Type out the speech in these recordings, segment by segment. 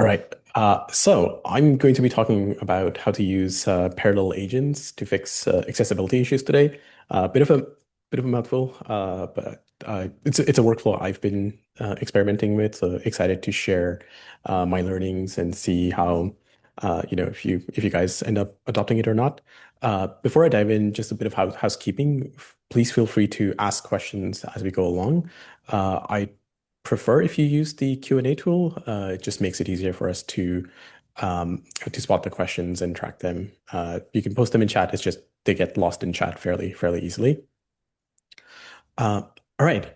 All right. So I'm going to be talking about how to use parallel agents to fix accessibility issues today. Bit of a mouthful, but it's a workflow I've been experimenting with. So excited to share my learnings and see how if you guys end up adopting it or not. Before I dive in, just a bit of housekeeping. Please feel free to ask questions as we go along. I prefer if you use the Q&A tool. It just makes it easier for us to spot the questions and track them. You can post them in chat. It's just they get lost in chat fairly easily. All right.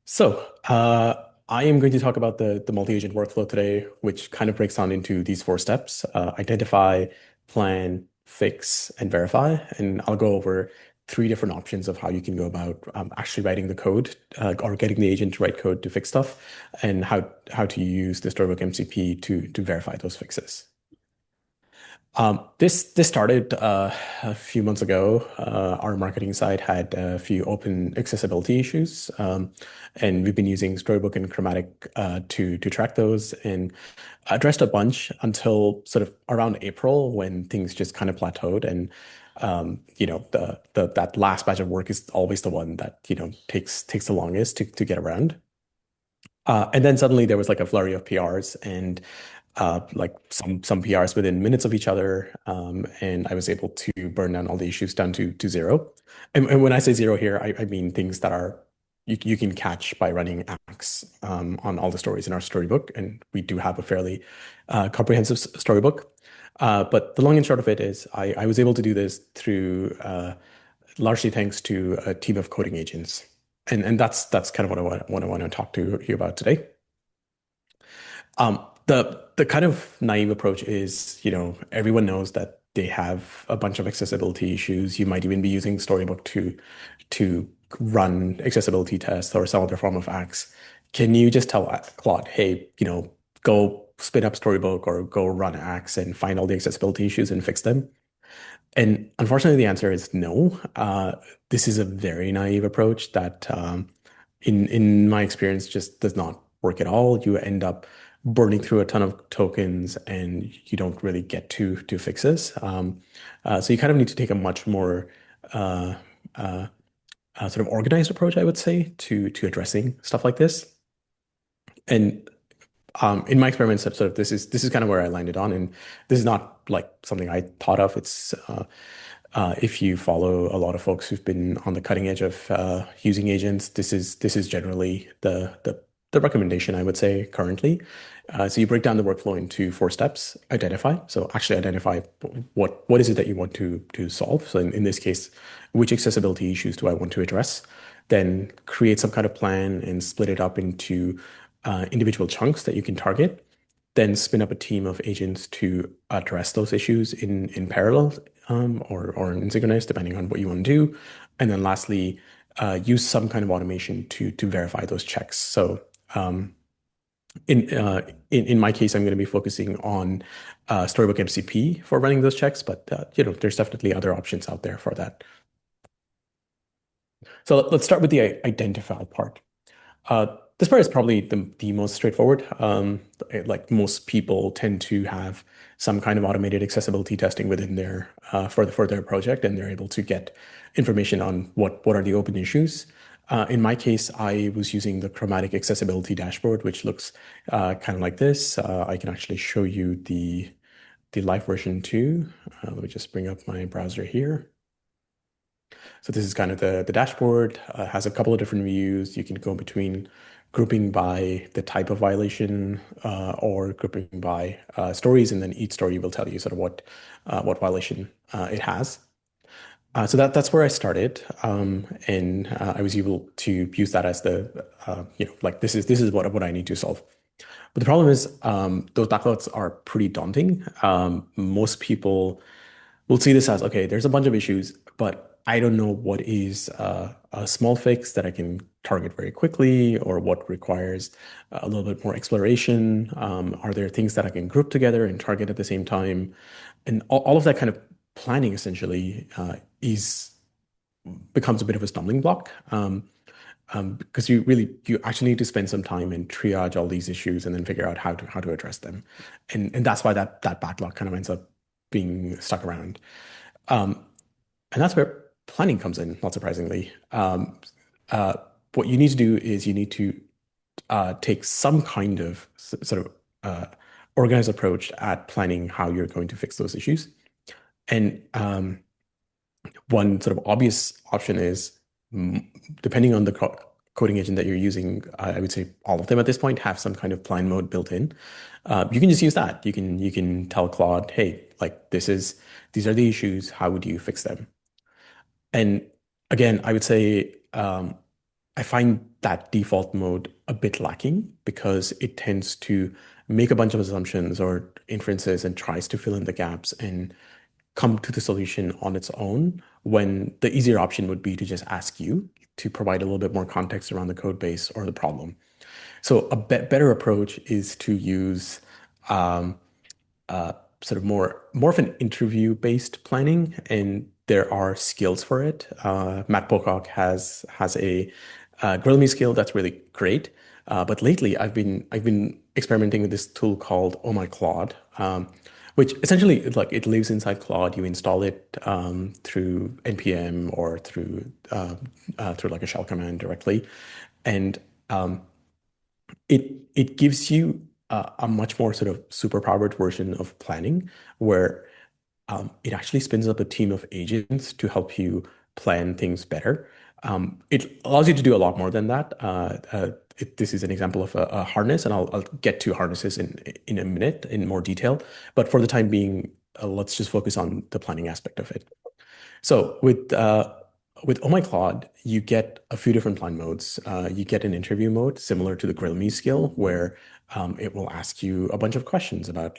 So I am going to talk about the multi-agent workflow today, which kind of breaks down into these four steps: identify, plan, fix, and verify. And I'll go over three different options of how you can go about actually writing the code or getting the agent to write code to fix stuff, and how to use the Storybook MCP to verify those fixes. This started a few months ago. Our marketing side had a few open accessibility issues, and we've been using Storybook and Chromatic to track those and addressed a bunch until sort of around April when things just kind of plateaued. And the that last batch of work is always the one that takes the longest to get around. And then suddenly there was like a flurry of PRs and like some PRs within minutes of each other, and I was able to burn down all the issues down to zero. And when I say zero here, I mean things that are you can catch by running Axe on all the stories in our storybook, and we do have a fairly comprehensive storybook. But the long and short of it is, I was able to do this through largely thanks to a team of coding agents, and that's kind of what I want to talk to you about today. The kind of naive approach is, everyone knows that they have a bunch of accessibility issues. You might even be using Storybook to run accessibility tests or some other form of Axe. Can you just tell Claude, hey, go spin up Storybook or go run Axe and find all the accessibility issues and fix them? And unfortunately, the answer is no. This is a very naive approach that, in my experience, just does not work at all. You end up burning through a ton of tokens, and you don't really get to fixes. So you kind of need to take a much more uh, uh, sort of organized approach, I would say, to addressing stuff like this. And in my experiments, sort of this is kind of where I landed on, and this is not like something I thought of. It's if you follow a lot of folks who've been on the cutting edge of using agents, this is generally the recommendation I would say currently. So you break down the workflow into four steps: identify. So actually identify what is it that you want to solve. So in this case, which accessibility issues do I want to address? Then create some kind of plan and split it up into individual chunks that you can target, then spin up a team of agents to address those issues in parallel or in synchronous, depending on what you want to do. And then lastly, use some kind of automation to verify those checks. So in my case, I'm going to be focusing on Storybook MCP for running those checks, but there's definitely other options out there for that. So let's start with the identify part. Uh, this part is probably the most straightforward. Like most people tend to have some kind of automated accessibility testing within their for their project, and they're able to get information on what are the open issues. In my case, I was using the Chromatic accessibility dashboard, which looks kind of like this. I can actually show you the live version too. Let me just bring up my browser here. So this is kind of the dashboard, has a couple of different views. You can go between grouping by the type of violation or grouping by stories, and then each story will tell you sort of what violation it has. So that's where I started, and I was able to use that as the like this is what I need to solve. But the problem is those backlogs are pretty daunting. Most people we'll see this as, okay, there's a bunch of issues, but I don't know what is a small fix that I can target very quickly or what requires a little bit more exploration. Are there things that I can group together and target at the same time? And all of that kind of planning essentially is becomes a bit of a stumbling block. because you actually need to spend some time and triage all these issues and then figure out how to address them, and that's why that backlog kind of ends up being stuck around. Um, and that's where planning comes in, not surprisingly. Uh, what you need to do is you need to take some kind of sort of organized approach at planning how you're going to fix those issues. And one sort of obvious option is, mm, depending on the coding engine that you're using, I would say all of them at this point have some kind of plan mode built in. You can just use that. You can tell Claude, hey, like these are the issues. How would you fix them? And again, I would say I find that default mode a bit lacking because it tends to make a bunch of assumptions or inferences and tries to fill in the gaps and come to the solution on its own, when the easier option would be to just ask you to provide a little bit more context around the code base or the problem. So a better approach is to use um, sort of more of an interview based planning, and there are skills for it. Matt Pocock has a grill me skill that's really great. But lately, I've been experimenting with this tool called Oh My Claude, which essentially it lives inside Claude. You install it through npm or through like a shell command directly, and it gives you a much more sort of superpowered version of planning where it actually spins up a team of agents to help you plan things better. It allows you to do a lot more than that. This is an example of a harness, and I'll get to harnesses in a minute in more detail. But for the time being, let's just focus on the planning aspect of it. So with Oh My Claude, you get a few different plan modes. You get an interview mode similar to the Grill Me skill, where it will ask you a bunch of questions about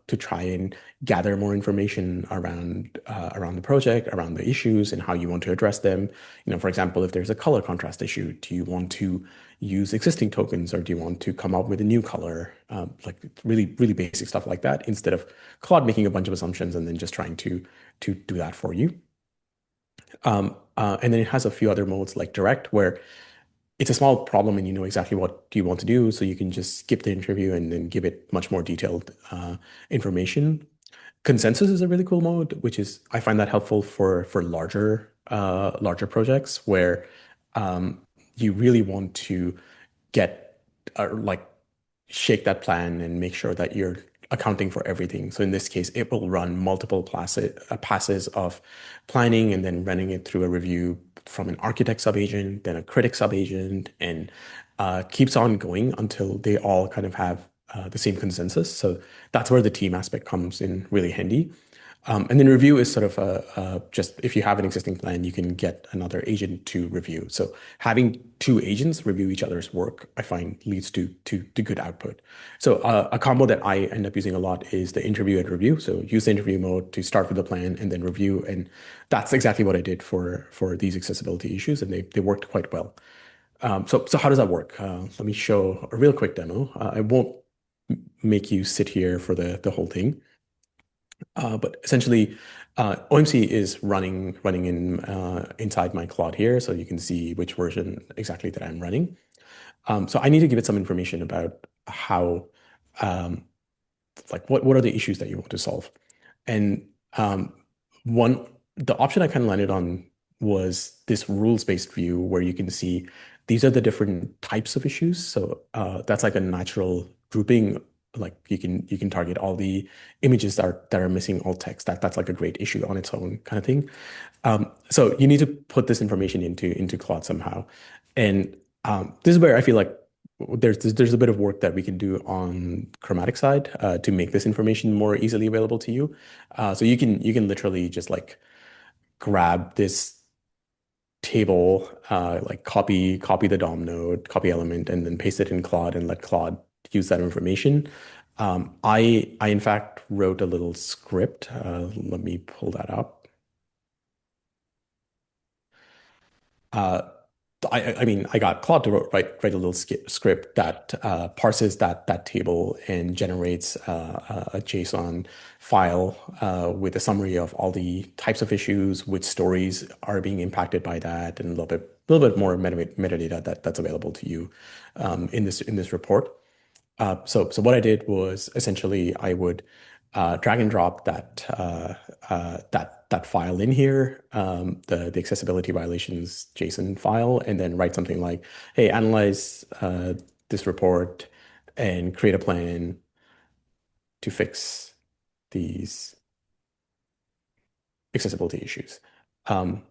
to try and gather more information around the project, around the issues, and how you want to address them. For example, if there's a color contrast issue, do you want to use existing tokens or do you want to come up with a new color? Like really, really basic stuff like that, instead of Claude making a bunch of assumptions and then just trying to do that for you. And then it has a few other modes like direct, where it's a small problem and you know exactly what do you want to do, so you can just skip the interview and then give it much more detailed information. Consensus is a really cool mode, which is I find that helpful for larger projects where you really want to get like shake that plan and make sure that you're accounting for everything. So in this case, it will run multiple passes of planning and then running it through a review from an architect subagent, then a critic subagent, and keeps on going until they all kind of have the same consensus. So that's where the team aspect comes in really handy. And then review is sort of just if you have an existing plan, you can get another agent to review. So having two agents review each other's work, I find leads to good output. So a combo that I end up using a lot is the interview and review. So use the interview mode to start with the plan and then review. And that's exactly what I did for these accessibility issues, and they worked quite well. So how does that work? Let me show a real quick demo. I won't make you sit here for the whole thing. But essentially, OMC is running inside my Claude here, so you can see which version exactly that I'm running. So I need to give it some information about how, um, like what are the issues that you want to solve. And one the option I kind of landed on was this rules-based view where you can see these are the different types of issues. So that's like a natural grouping. Like you can target all the images that are missing alt text. That's like a great issue on its own kind of thing. So you need to put this information into Claude somehow. And this is where I feel like there's a bit of work that we can do on Chromatic side to make this information more easily available to you. So you can literally just like grab this table, like copy the DOM node, copy element, and then paste it in Claude and let Claude use that information. I in fact wrote a little script. Let me pull that up. Uh, I mean, I got Claude to write a little script that parses that table and generates a JSON file with a summary of all the types of issues, which stories are being impacted by that, and a little bit little bit more metadata that's available to you in this report. So what I did was essentially I would drag and drop that file in here, the accessibility violations JSON file, and then write something like, "Hey, analyze this report and create a plan to fix these accessibility issues." Um,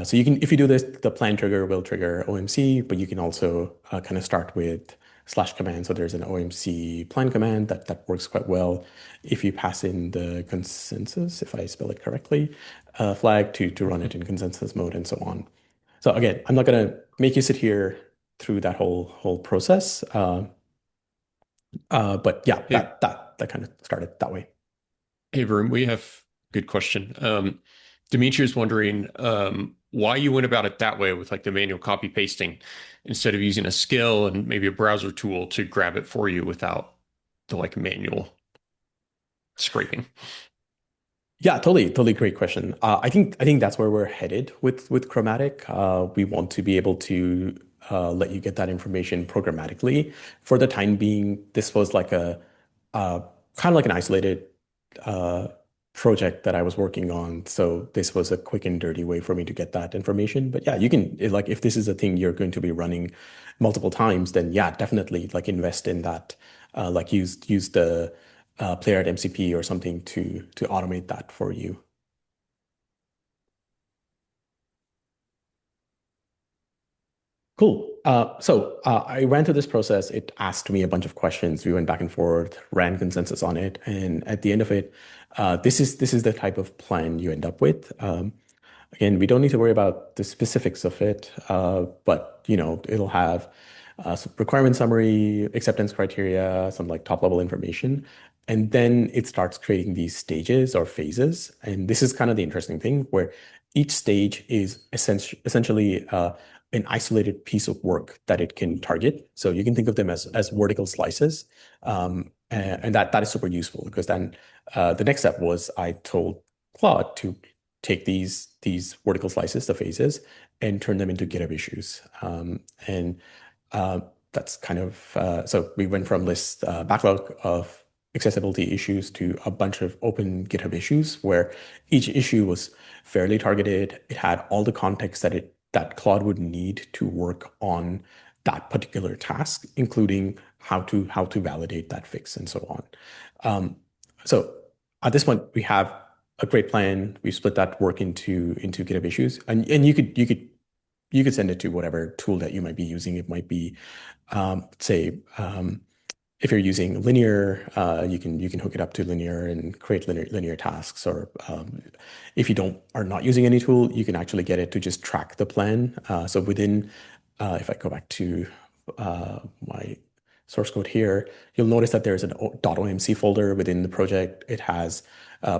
so you can, if you do this, the plan trigger will trigger OMC, but you can also kind of start with slash command. So there's an OMC plan command that works quite well. If you pass in the consensus, if I spell it correctly, flag to run it in consensus mode and so on. So again, I'm not going to make you sit here through that whole process. But yeah, Hey, that kind of started that way. hey, Varun, we have good question. Dimitri's wondering why you went about it that way with like the manual copy pasting instead of using a skill and maybe a browser tool to grab it for you without the like manual scraping. Yeah, totally great question. I think that's where we're headed with Chromatic. We want to be able to let you get that information programmatically. For the time being, this was like a kind of like an isolated uh, project that I was working on. So this was a quick and dirty way for me to get that information. But yeah, you can like if this is a thing you're going to be running multiple times, then yeah, definitely like invest in that. Like use the playwright MCP or something to automate that for you. Cool. I ran through this process. It asked me a bunch of questions. We went back and forth, ran consensus on it, and at the end of it, this is the type of plan you end up with. Again, we don't need to worry about the specifics of it, but it'll have some requirement summary, acceptance criteria, some like top level information, and then it starts creating these stages or phases. And this is kind of the interesting thing, where each stage is essentially an isolated piece of work that it can target. So you can think of them as vertical slices, and that is super useful because then the next step was I told Claude to take these vertical slices, the phases, and turn them into GitHub issues. And that's kind of so we went from this backlog of accessibility issues to a bunch of open GitHub issues where each issue was fairly targeted. It had all the context that Claude would need to work on that particular task, including how to validate that fix and so on. So at this point, we have a great plan. We split that work into GitHub issues, and you could send it to whatever tool that you might be using. It might be, say, if you're using Linear, you can hook it up to Linear and create linear tasks. Or if you don't are not using any tool, you can actually get it to just track the plan. So within, if I go back to my source code here, you'll notice that there's an .omc folder within the project. It has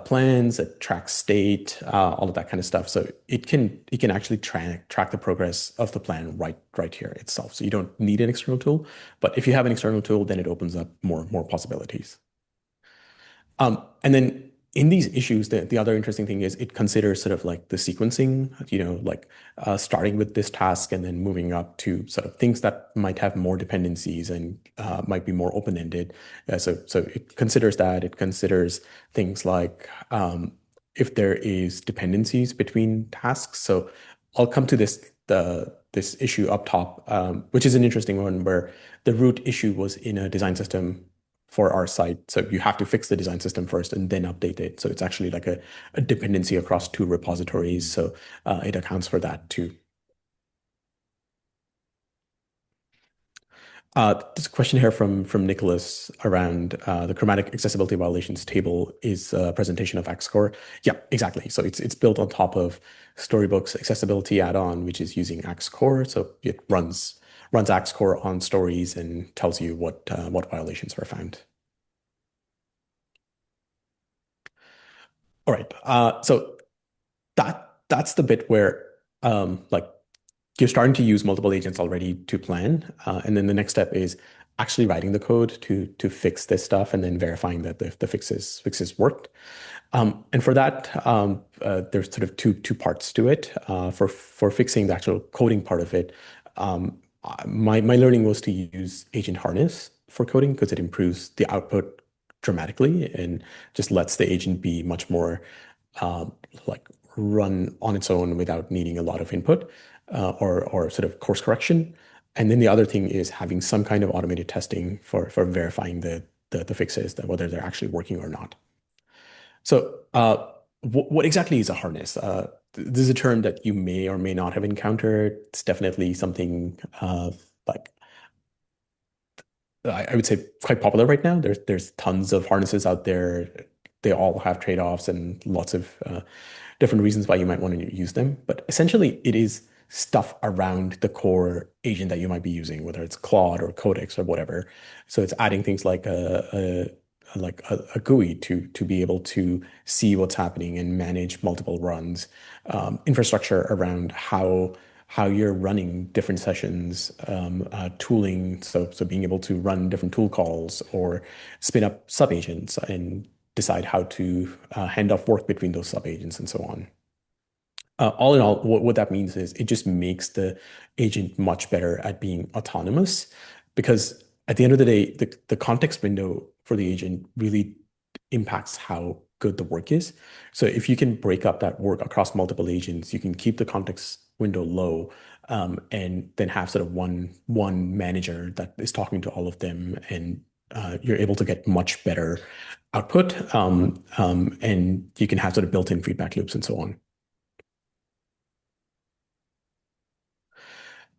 plans, it tracks state, all of that kind of stuff. So it can actually track the progress of the plan right here itself. So you don't need an external tool, but if you have an external tool, then it opens up more possibilities. And then in these issues, the other interesting thing is it considers sort of like the sequencing, like starting with this task and then moving up to sort of things that might have more dependencies and might be more open-ended. So it considers that. It considers things like if there is dependencies between tasks. So I'll come to this issue up top, which is an interesting one where the root issue was in a design system for our site. So you have to fix the design system first and then update it. So it's actually like a dependency across two repositories. So it accounts for that too. This question here from Nicholas around the chromatic accessibility violations table is a presentation of Xcore. Yeah, exactly. So it's built on top of Storybook's accessibility add-on, which is using Xcore. So it runs Xcore on stories and tells you what violations were found. All right. So that's the bit where like you're starting to use multiple agents already to plan, and then the next step is actually writing the code to fix this stuff and then verifying that the fixes worked. And for that, there's sort of two parts to it. For fixing the actual coding part of it, my learning was to use agent harness for coding because it improves the output dramatically and just lets the agent be much more uh, like run on its own without needing a lot of input or sort of course correction. And then the other thing is having some kind of automated testing for verifying the fixes, that whether they're actually working or not. So, what exactly is a harness? This is a term that you may or may not have encountered. It's definitely something like I would say quite popular right now. There's tons of harnesses out there. They all have trade-offs and lots of different reasons why you might want to use them. But essentially, it is stuff around the core agent that you might be using, whether it's Claude or Codex or whatever. So it's adding things like a GUI to be able to see what's happening and manage multiple runs, infrastructure around how you're running different sessions, tooling, so being able to run different tool calls or spin up subagents and decide how to hand off work between those subagents and so on. All in all, what that means is it just makes the agent much better at being autonomous because at the end of the day, the context window for the agent really impacts how good the work is. So if you can break up that work across multiple agents, you can keep the context window low, and then have sort of one manager that is talking to all of them, and you're able to get much better output, and you can have sort of built-in feedback loops and so on.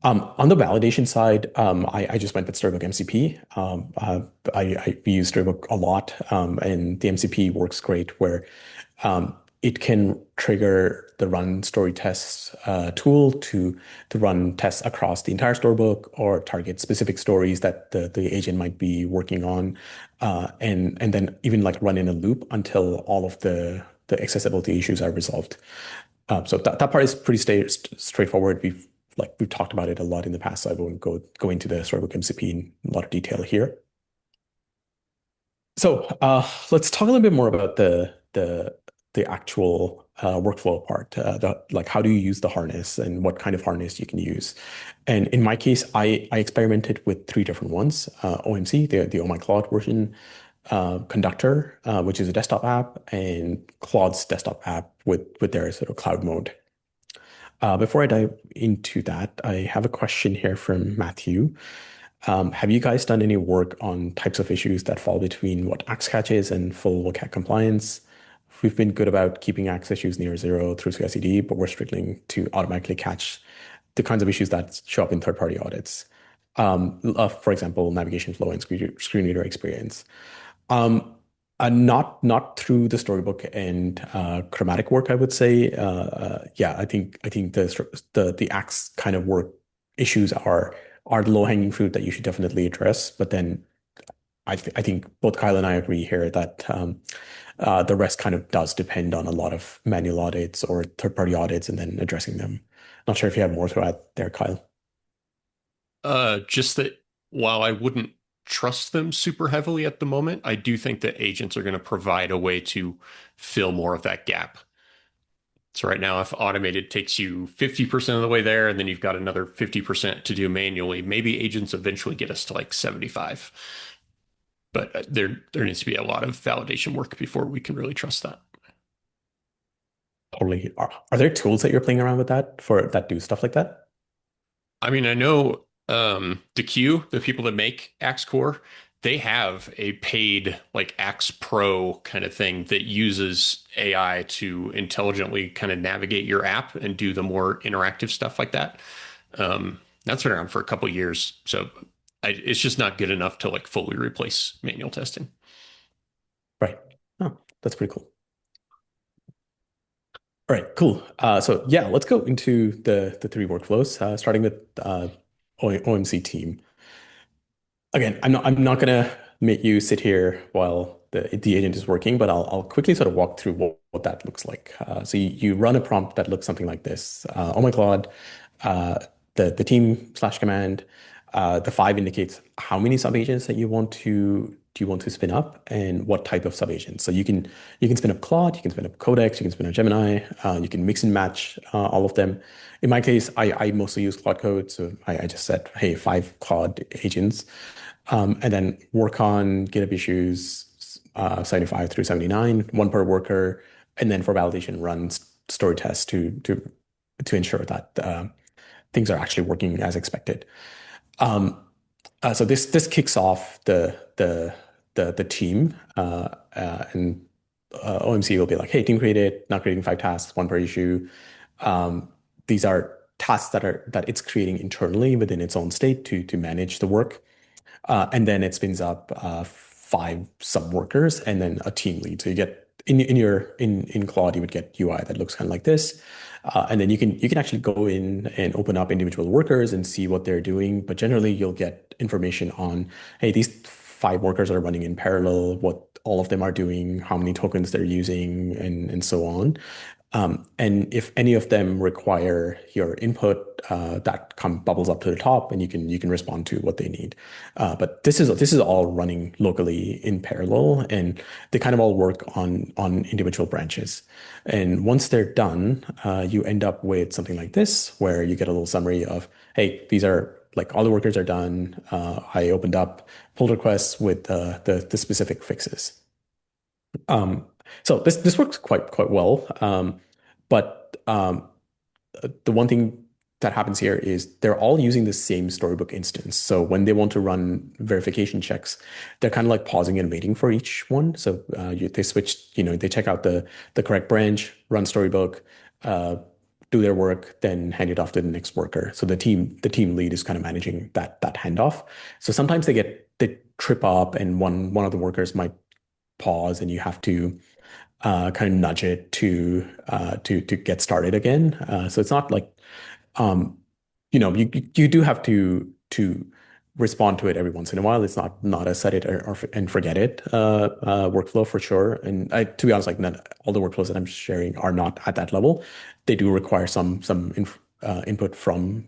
On the validation side, I just went with Storybook MCP. We use Storybook a lot, and the MCP works great where it can trigger the run story tests tool to run tests across the entire storybook or target specific stories that the agent might be working on, and then even like run in a loop until all of the accessibility issues are resolved. So that part is pretty straightforward. We've talked about it a lot in the past, so I won't go into the Storybook MCP in a lot of detail here. So let's talk a little bit more about the actual workflow part. Like how do you use the harness and what kind of harness you can use. And in my case, I experimented with three different ones: OMC, the Oh My Claude version, Conductor, which is a desktop app, and Claude's desktop app with their sort of cloud mode. Before I dive into that, I have a question here from Matthew. Have you guys done any work on types of issues that fall between what Axe catches and full WCAG compliance? We've been good about keeping Axe issues near zero through CI/CD, but we're struggling to automatically catch the kinds of issues that show up in third-party audits. For example, navigation flow and screen reader experience. Um, not through the storybook and chromatic work, I would say. Yeah, I think the axe kind of work issues are the low-hanging fruit that you should definitely address. But then I think both Kyle and I agree here that the rest kind of does depend on a lot of manual audits or third-party audits and then addressing them. Not sure if you have more to add there, Kyle. Just that while I wouldn't trust them super heavily at the moment, I do think that agents are going to provide a way to fill more of that gap. So right now, if automated takes you 50% of the way there, and then you've got another 50% to do manually, maybe agents eventually get us to like 75. But there needs to be a lot of validation work before we can really trust that. Totally. Are there tools that you're playing around with that do stuff like that? I mean, I know DeQ, the people that make Axe Core, they have a paid like Axe Pro kind of thing that uses AI to intelligently kind of navigate your app and do the more interactive stuff like that. That's been around for a couple of years, so it's just not good enough to like fully replace manual testing. Right. Oh, that's pretty cool. All right, cool. So yeah, let's go into the three workflows, starting with OMC team. Again, I'm not gonna make you sit here while the agent is working, but I'll quickly sort of walk through what that looks like. So you run a prompt that looks something like this. Oh my Claude, uh, the team slash command, the five indicates how many subagents that you want to do you want to spin up and what type of sub-agent. So you can spin up Claude, you can spin up Codex, you can spin up Gemini, you can mix and match all of them. In my case, I mostly use Claude Code, so I just said, hey, 5 Claude agents, and then work on GitHub issues 75 through 79, one per worker, and then for validation, run story tests to ensure that things are actually working as expected. Um, so this kicks off the team, and OMC will be like, "Hey, team created, not creating 5 tasks, one per issue." Um, these are tasks that it's creating internally within its own state to manage the work, and then it spins up 5 sub workers and then a team lead. So you get in Claude, you would get UI that looks kind of like this. And then you can actually go in and open up individual workers and see what they're doing. But generally, you'll get information on, hey, these 5 workers are running in parallel, what all of them are doing, how many tokens they're using, and so on. And if any of them require your input, that bubbles up to the top, and you can respond to what they need. But this is all running locally in parallel, and they kind of all work on individual branches. And once they're done, you end up with something like this, where you get a little summary of, hey, these are like all the workers are done. I opened up pull requests with the specific fixes. Um, so this works quite well. But the one thing that happens here is they're all using the same Storybook instance. So when they want to run verification checks, they're kind of like pausing and waiting for each one. So they switch, they check out the correct branch, run Storybook, uh, do their work, then hand it off to the next worker. So the team lead is kind of managing that handoff. So sometimes they trip up, and one of the workers might pause, and you have to kind of nudge it to get started again. So it's not like you do have to respond to it every once in a while. It's not a set it and forget it workflow for sure. And to be honest, like not all the workflows that I'm sharing are not at that level. They do require input from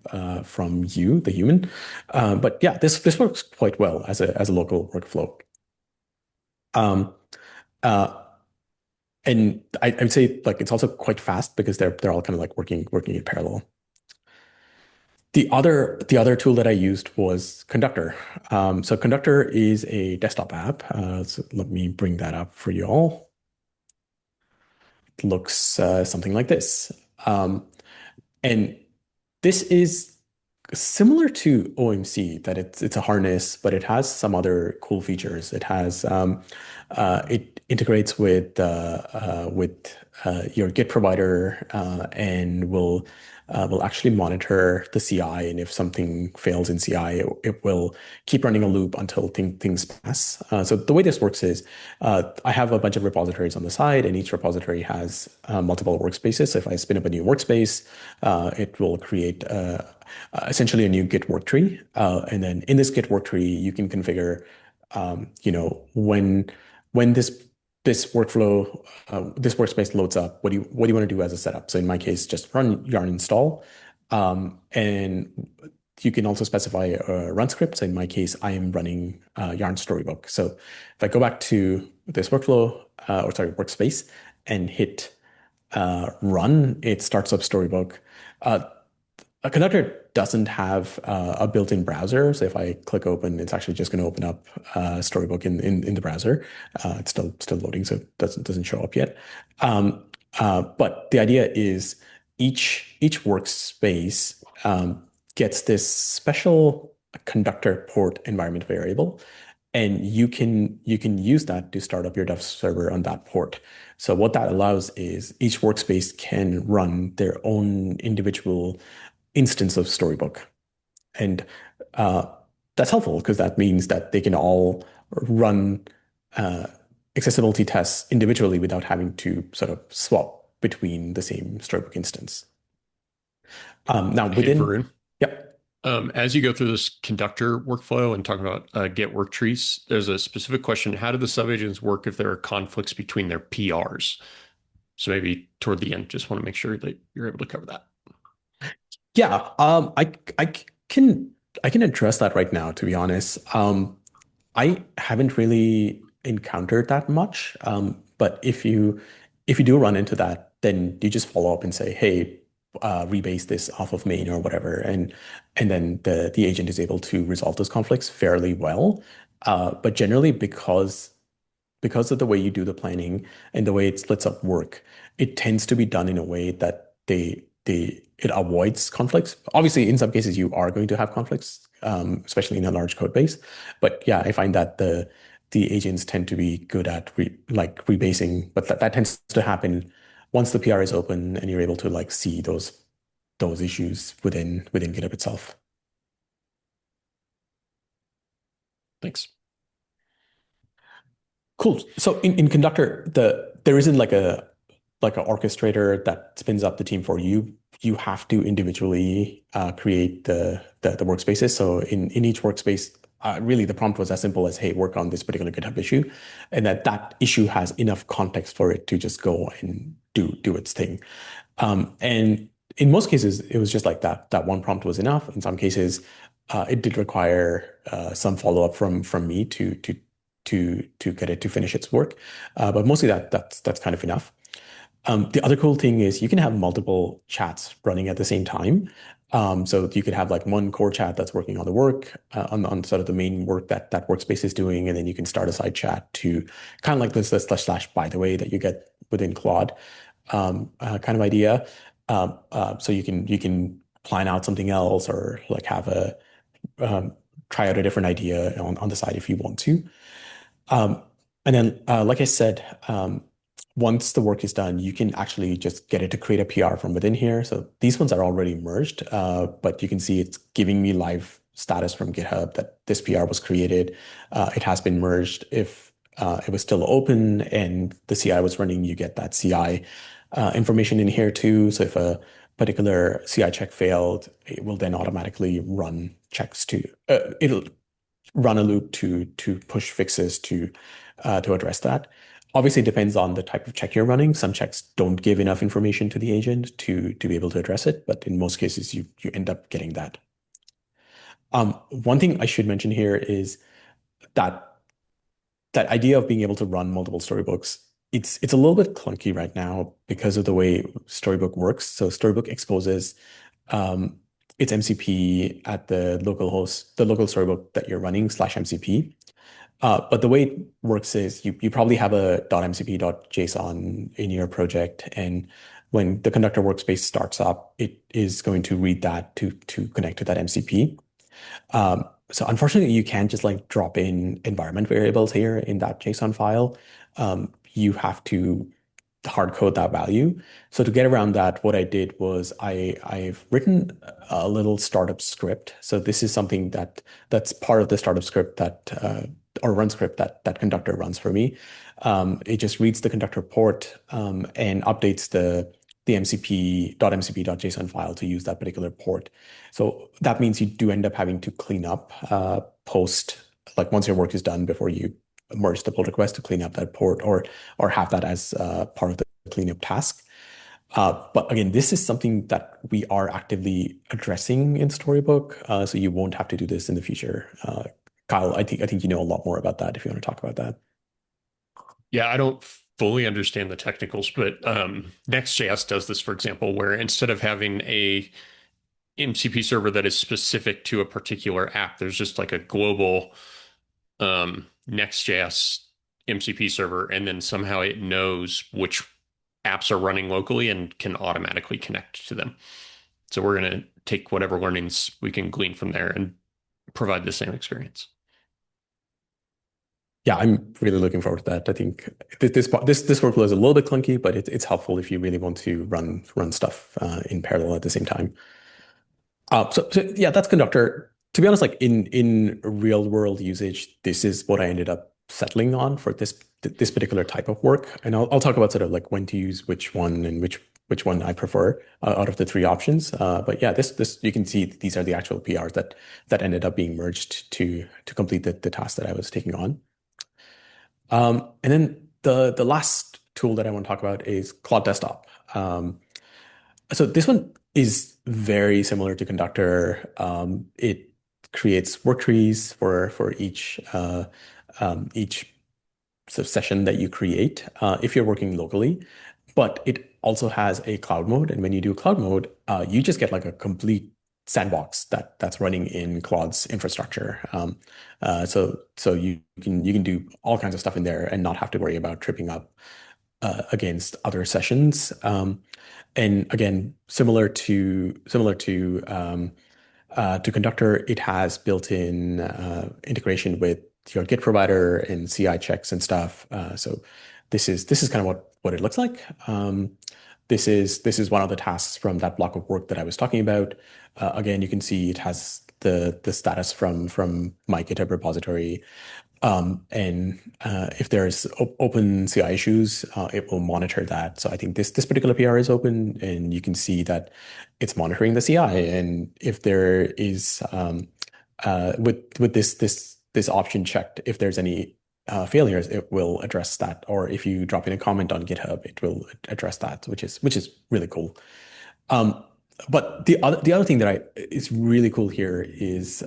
you, the human. But yeah, this works quite well as a local workflow. Um, uh, and I'd say like it's also quite fast because they're all kind of like working in parallel. The other tool that I used was Conductor. So Conductor is a desktop app. So let me bring that up for you all. It looks something like this. And this is similar to OMC, that it's a harness, but it has some other cool features. It integrates with your Git provider, and will actually monitor the CI. And if something fails in CI, it will keep running a loop until things pass. So the way this works is I have a bunch of repositories on the side, and each repository has multiple workspaces. So if I spin up a new workspace, it will create essentially a new Git work tree. And then in this Git work tree, you can configure, when this workflow, this workspace loads up, what do you want to do as a setup? So in my case, just run yarn install. And you can also specify a run script. So in my case, I am running yarn storybook. So if I go back to this workspace and hit run, it starts up storybook. A Conductor doesn't have a built-in browser, so if I click open, it's actually just going to open up Storybook in the browser. It's still loading, so it doesn't show up yet. But the idea is each workspace gets this special Conductor port environment variable, and you can use that to start up your dev server on that port. So what that allows is each workspace can run their own individual instance of Storybook. And uh, that's helpful because that means that they can all run uh, accessibility tests individually without having to sort of swap between the same Storybook instance. Now Hey, within, Varun. yep. As you go through this conductor workflow and talk about get work trees, there's a specific question. How do the subagents work if there are conflicts between their PRs? So maybe toward the end, just want to make sure that you're able to cover that. Yeah, I can I can address that right now, to be honest. I haven't really encountered that much. But if you do run into that, then you just follow up and say, hey, rebase this off of main or whatever, and then the agent is able to resolve those conflicts fairly well. But generally, because of the way you do the planning and the way it splits up work, it tends to be done in a way that it avoids conflicts. Obviously, in some cases, you are going to have conflicts, especially in a large code base. But yeah, I find that the agents tend to be good at rebasing, but that tends to happen once the PR is open and you're able to like see those issues within GitHub itself. Thanks. Cool. So in Conductor, there isn't like an orchestrator that spins up the team for you. You have to individually create the workspaces. So in each workspace, really the prompt was as simple as, hey, work on this particular GitHub issue, and that issue has enough context for it to just go and do its thing. And in most cases, it was just like that. That one prompt was enough. In some cases, it did require some follow up from me to get it to finish its work. But mostly that's kind of enough. The other cool thing is you can have multiple chats running at the same time. So you could have like one core chat that's working on the work, on sort of the main work that workspace is doing, and then you can start a side chat to kind of like this slash by the way that you get within Claude kind of idea. So you can plan out something else or like have a try out a different idea on the side if you want to. Um, and then, like I said, once the work is done, you can actually just get it to create a PR from within here. So these ones are already merged, but you can see it's giving me live status from GitHub that this PR was created. It has been merged. If it was still open and the CI was running, you get that CI information in here too. So if a particular CI check failed, it will then automatically run checks it'll run a loop to push fixes to address that. Obviously, it depends on the type of check you're running. Some checks don't give enough information to the agent to be able to address it, but in most cases, you end up getting that. One thing I should mention here is that that idea of being able to run multiple storybooks, it's a little bit clunky right now because of the way Storybook works. So Storybook exposes um, its MCP at the local host, the local storybook that you're running slash MCP. But the way it works is you probably have a .mcp.json in your project, and when the conductor workspace starts up, it is going to read that to connect to that MCP. So unfortunately, you can't just like drop in environment variables here in that JSON file. You have to hard code that value. So to get around that, what I did was I've written a little startup script. So this is something that's part of the startup script that or run script that conductor runs for me. It just reads the conductor port and updates the mcp.mcp.json file to use that particular port. So that means you do end up having to clean up post, like once your work is done before you merge the pull request to clean up that port or have that as part of the cleanup task. But again, this is something that we are actively addressing in Storybook, so you won't have to do this in the future. Kyle, I think you know a lot more about that if you want to talk about that. Yeah, I don't fully understand the technicals, but Next.js does this, for example, where instead of having a MCP server that is specific to a particular app, there's just like a global Next.js MCP server, and then somehow it knows which apps are running locally and can automatically connect to them. So we're going to take whatever learnings we can glean from there and provide the same experience. Yeah, I'm really looking forward to that. I think this workflow is a little bit clunky, but it's helpful if you really want to run stuff in parallel at the same time. So yeah, that's Conductor. To be honest, like in real world usage, this is what I ended up settling on for this particular type of work. And I'll talk about sort of like when to use which one and which one I prefer out of the three options. But yeah, this you can see these are the actual PRs that ended up being merged to complete the task that I was taking on. And then the last tool that I want to talk about is Claude Desktop. So this one is very similar to Conductor. It creates work trees for each sort of session that you create if you're working locally. But it also has a cloud mode, and when you do cloud mode, you just get like a complete sandbox that's running in Claude's infrastructure. So you can do all kinds of stuff in there and not have to worry about tripping up against other sessions. And again, similar to Conductor, it has built-in integration with your Git provider and CI checks and stuff. So this is kind of what it looks like. This is one of the tasks from that block of work that I was talking about. Again, you can see it has the status from my GitHub repository. And if there's open CI issues, it will monitor that. So I think this particular PR is open, and you can see that it's monitoring the CI. And if there is with this option checked, if there's any failures, it will address that. Or if you drop in a comment on GitHub, it will address that, which is really cool. Um, but the other thing that is really cool here is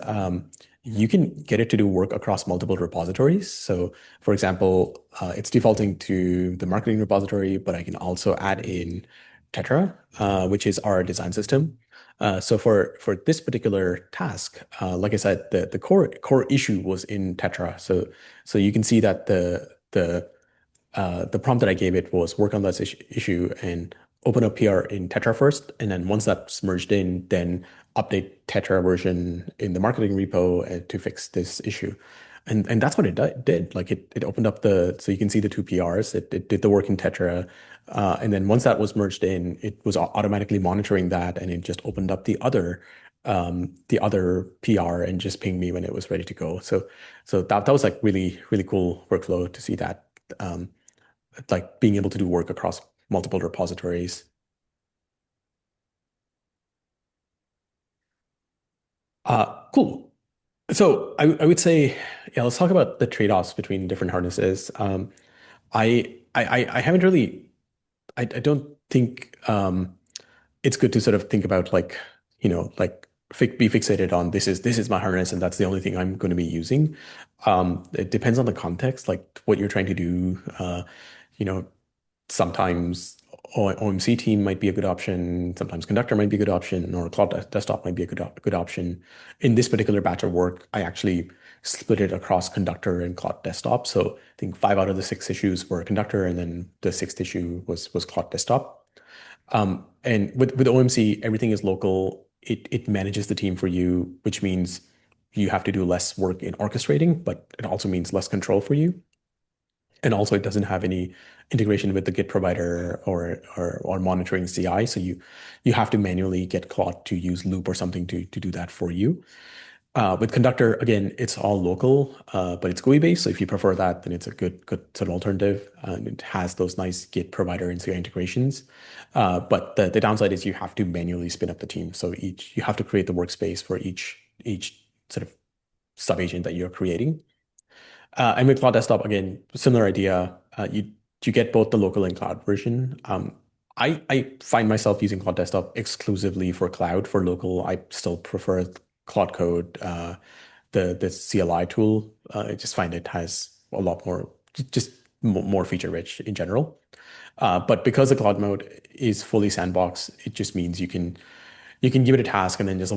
you can get it to do work across multiple repositories. So, for example, it's defaulting to the marketing repository, but I can also add in Tetra, which is our design system. So for this particular task, like I said, the core issue was in Tetra. So you can see that the prompt that I gave it was work on this issue and open up PR in Tetra first. And then once that's merged in, then update Tetra version in the marketing repo to fix this issue. And that's what it did. Like it opened up so you can see the two PRs. It did the work in Tetra. And then once that was merged in, it was automatically monitoring that, and it just opened up the other PR and just pinged me when it was ready to go. So that was like really, really cool workflow to see that. Um, like being able to do work across multiple repositories. Cool. So I would say, yeah, let's talk about the trade-offs between different harnesses. I haven't really, I don't think it's good to sort of think about like, like be fixated on this is my harness and that's the only thing I'm going to be using. It depends on the context, like what you're trying to do. You know, sometimes OMC team might be a good option. Sometimes Conductor might be a good option, or Cloud Desktop might be a good option. In this particular batch of work, I actually split it across Conductor and Cloud Desktop. So I think 5 out of the 6 issues were Conductor, and then the sixth issue was Cloud Desktop. And with OMC, everything is local. It manages the team for you, which means you have to do less work in orchestrating, but it also means less control for you. And also, it doesn't have any integration with the Git provider or monitoring CI. So you have to manually get Claude to use Loop or something to do that for you. With Conductor, again, it's all local, but it's GUI based. So if you prefer that, then it's a good sort of alternative. And it has those nice Git provider and CI integrations. But the downside is you have to manually spin up the team. So you have to create the workspace for each sort of sub agent that you're creating. And with Cloud Desktop, again, similar idea. You get both the local and cloud version. I find myself using Cloud Desktop exclusively for cloud. For local, I still prefer Cloud Code, the CLI tool. I just find it has a lot more, just more feature rich in general. But because the cloud mode is fully sandbox, it just means you can give it a task and then just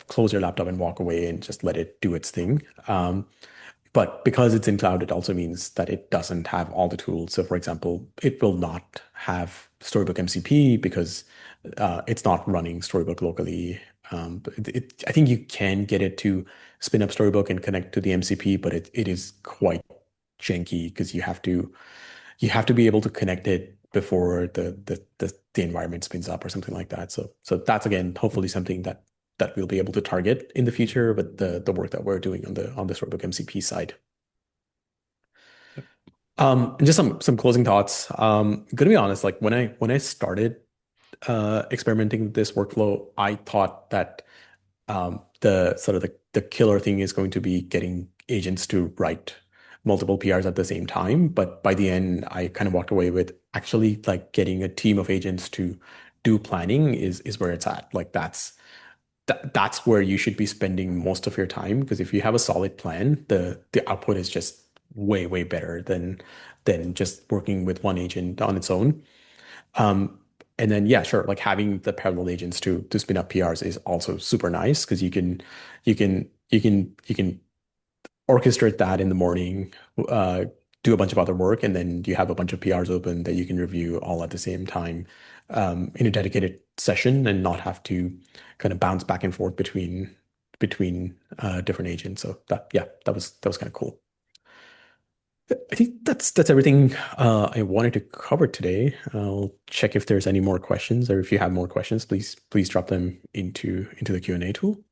close your laptop and walk away and just let it do its thing. But because it's in cloud, it also means that it doesn't have all the tools. So, for example, it will not have Storybook MCP because it's not running Storybook locally. I think you can get it to spin up Storybook and connect to the MCP, but it is quite janky because you have to be able to connect it before the environment spins up or something like that. So that's again hopefully something that we'll be able to target in the future with the work that we're doing on the Storybook MCP side. And just some closing thoughts. Gonna be honest, like when I started experimenting with this workflow, I thought that the sort of the killer thing is going to be getting agents to write multiple PRs at the same time. But by the end, I kind of walked away with actually like getting a team of agents to do planning is where it's at. Like that's where you should be spending most of your time, because if you have a solid plan, the output is just way better than just working with one agent on its own. Um, and then yeah, sure, like having the parallel agents to spin up PRs is also super nice, because you can orchestrate that in the morning, uh, do a bunch of other work, and then you have a bunch of PRs open that you can review all at the same time, in a dedicated session, and not have to kind of bounce back and forth between different agents. So that yeah, that was kind of cool. I think that's everything I wanted to cover today. I'll check if there's any more questions, or if you have more questions, please drop them into the Q&A tool.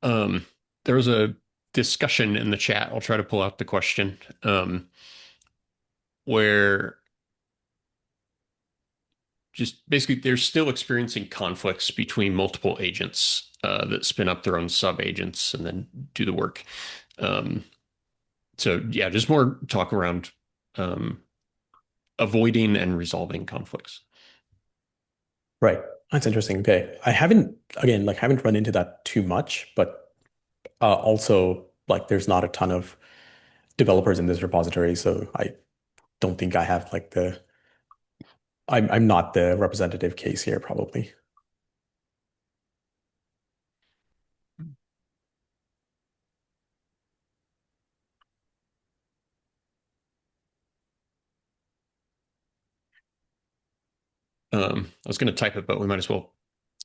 Um, there was a discussion in the chat. I'll try to pull out the question, where just basically they're still experiencing conflicts between multiple agents that spin up their own sub agents and then do the work. Um, so yeah, just more talk around um, avoiding and resolving conflicts. Right. That's interesting. Okay. I haven't, again, like haven't run into that too much, but also like there's not a ton of developers in this repository, so I don't think I have like I'm not the representative case here, probably. I was going to type it, but we might as well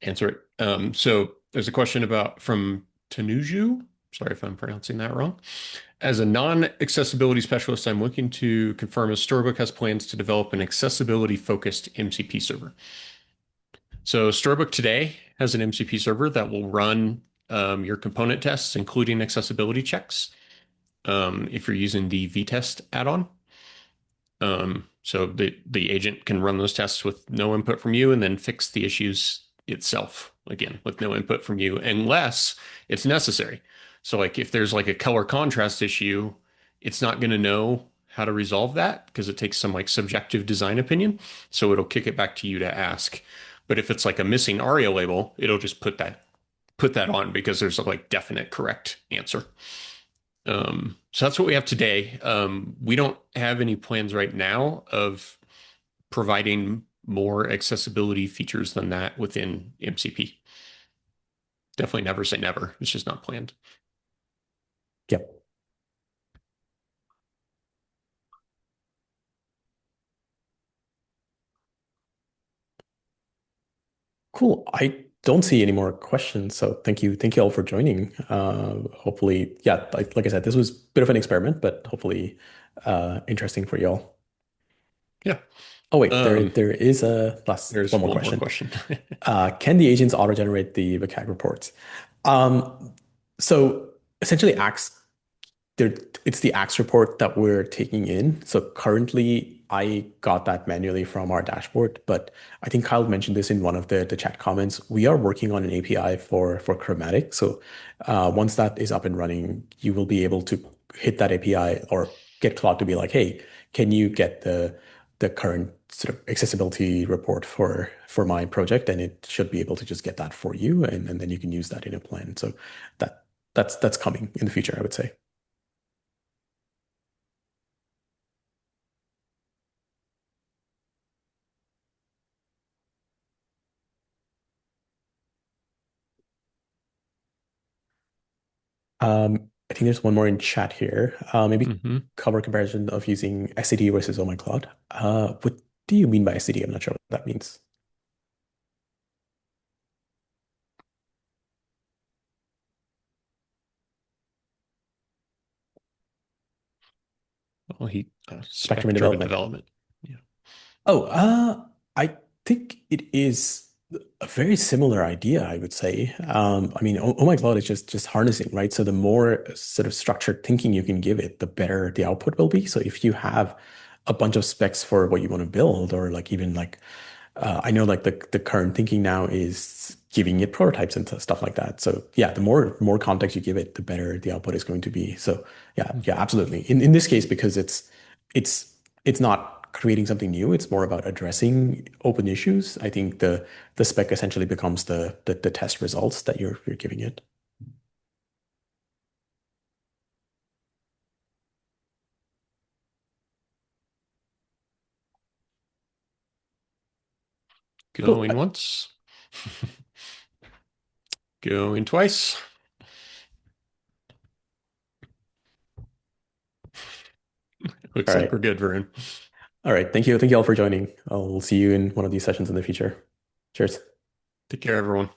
answer it. So there's a question about from Tanuju. Sorry if I'm pronouncing that wrong. As a non-accessibility specialist, I'm looking to confirm if Storybook has plans to develop an accessibility-focused MCP server. So Storybook today has an MCP server that will run your component tests, including accessibility checks, if you're using the vtest add-on. So the agent can run those tests with no input from you and then fix the issues itself, again, with no input from you, unless it's necessary. So like if there's like a color contrast issue, it's not going to know how to resolve that because it takes some like subjective design opinion. So it'll kick it back to you to ask. But if it's like a missing ARIA label, it'll just put that on because there's a like definite correct answer. So that's what we have today. We don't have any plans right now of providing more accessibility features than that within MCP. Definitely never say never. It's just not planned. Yep. Cool. I don't see any more questions, so thank you all for joining. Hopefully, yeah, like I said, this was a bit of an experiment, but hopefully, interesting for y'all. Yeah. Oh wait, there Um, there is a last there's one more one more question. question. Can the agents auto-generate the VCAG reports? Um, so essentially, it's the Axe report that we're taking in. So currently, I got that manually from our dashboard, but I think Kyle mentioned this in one of the chat comments. We are working on an API for Chromatic. So once that is up and running, you will be able to hit that API or get Claude to be like, hey, can you get the current sort of accessibility report for my project? And it should be able to just get that for you, and then you can use that in a plan. So that's coming in the future, I would say. I think there's one more in chat here. Maybe hmm cover comparison of using SCD versus Oh My Cloud. What do you mean by SCD? I'm not sure what that means. Well, Spectrum and spec-driven development. development. Yeah. Oh, I think it is a very similar idea, I would say. I mean, oh my cloud is just harnessing, right? So the more sort of structured thinking you can give it, the better the output will be. So if you have a bunch of specs for what you want to build, or like even like I know like the current thinking now is giving it prototypes and stuff like that. So yeah, the more context you give it, the better the output is going to be. So yeah, absolutely. In this case, because it's it's not creating something new, it's more about addressing open issues. I think the spec essentially becomes the test results that you're giving it. Cool. Going once. Going twice. All Looks like right. we're good, Varun. All right. Thank you. Thank you all for joining. I'll see you in one of these sessions in the future. Cheers. Take care, everyone.